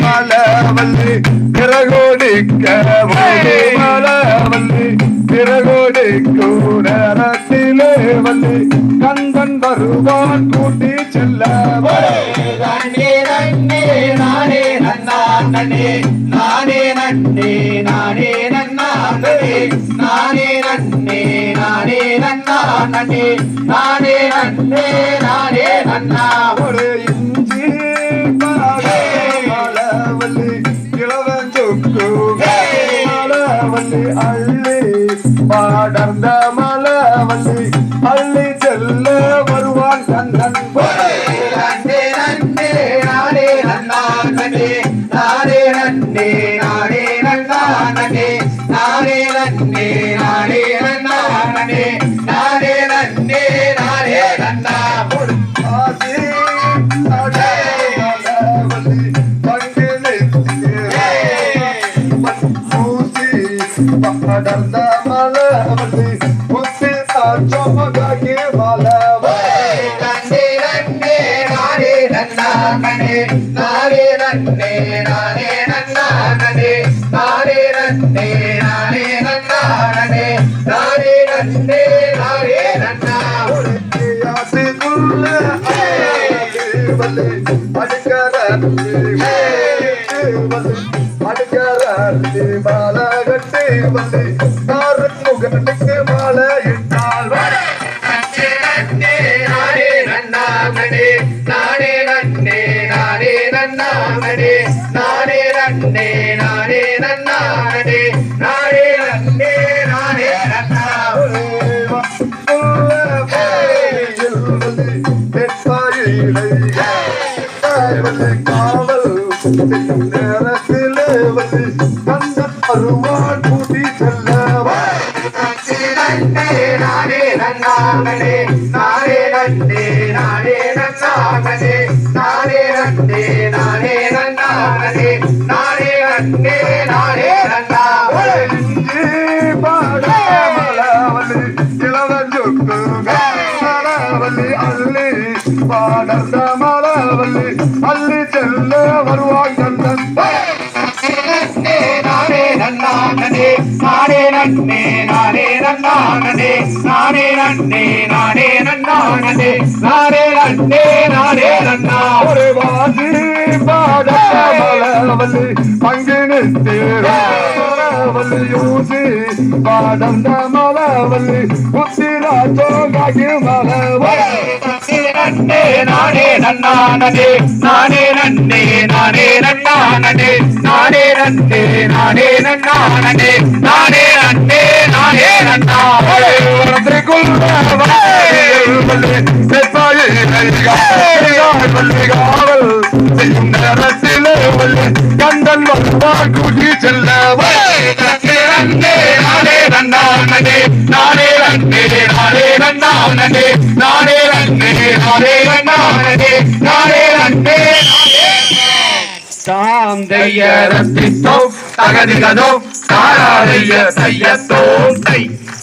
மலவல்லி பிறகோடிக்க மலவல்லி பிறகோடிக்கூடத்திலே வல்லி கந்தன் வருவான் கூட்டி செல்ல நானே நன்னே நானே நன்னானே நானே நன்னே நானே நன்னானே நானே நன்னே நானே நன்னானே நானே நன்னே நானே நன்னா ஒரு இஞ்சி மலவல்லி இளவஞ்சொக்கு மலவல்லி அள்ளி பாடர்ந்த மலவல்லி அள்ளி செல்ல வருவான் கந்தன் நன்னே நன்னே நானே நன்னானே நானே நன்னே நானே நன்னானே நானே நன்னே நானே நன்னானே நானே நன்னே நானே நன்னா படர்ந்த மலவல்லி முத்தி தாச்சமகாகி மலவல்லி நன்னே நன்னே நானே நன்னானே நானே நன்னே நானே நன்னானே நானே நன்னே நானே நன்னானே நானே நன்னே நானே நன்னா யாசிக்குள்ள வல்லி அடிக்கரத்தி மாலை கட்டி வல்லி முகத்துக்கு மாலை இட்டால் நன்னே நானே நன்னானே நானே நன்னே நானே நன்னானே நானே நன்னே நானே நன்னானே நானே நன்னே நானே நன்னா காவல் நேரத்திலே வந்து கந்தன் வருவான் கூட்டி செல்ல நன்னே நானே நன்னானே நானே நன்னே நானே நன்னானே நானே நன்னே நானே நன்னானே நானே நன்னே நானே நன்னா மலவல்லி இளவஞ்சொக்கு மலவல்லி அள்ளி பாடர்ந்த மலவல்லி அள்ளி செல்ல வருவான் கந்தன் நானே நன்னானே நானே நன்னே நானே நன்னானே நானே நன்னே நானே நன்னானே நானே நன்னே நானே நன்னா ஒரு வாசி பாடர்ந்த மலவல்லி பங்கினி மலவல்லி யூசி பாடர்ந்த மலவல்லி புத்திராஜோகாகி மலவல்லி நன்னே நானே நன்னானே நானே நன்னே நானே நன்னானே நானே நன்னே நானே நன்னானே நானே நன்னே நானே நன்னா கந்தன் வருவான் கூட்டி செல்ல நன்னே நானே நன்னானே நானே நன்னே நானே நன்னானே நானே நன்னே நானே நன்னானே நானே நன்னே சாந்தைய ரத்தித்தோ தகதிகதோ தாராதைய தையத்தோ தை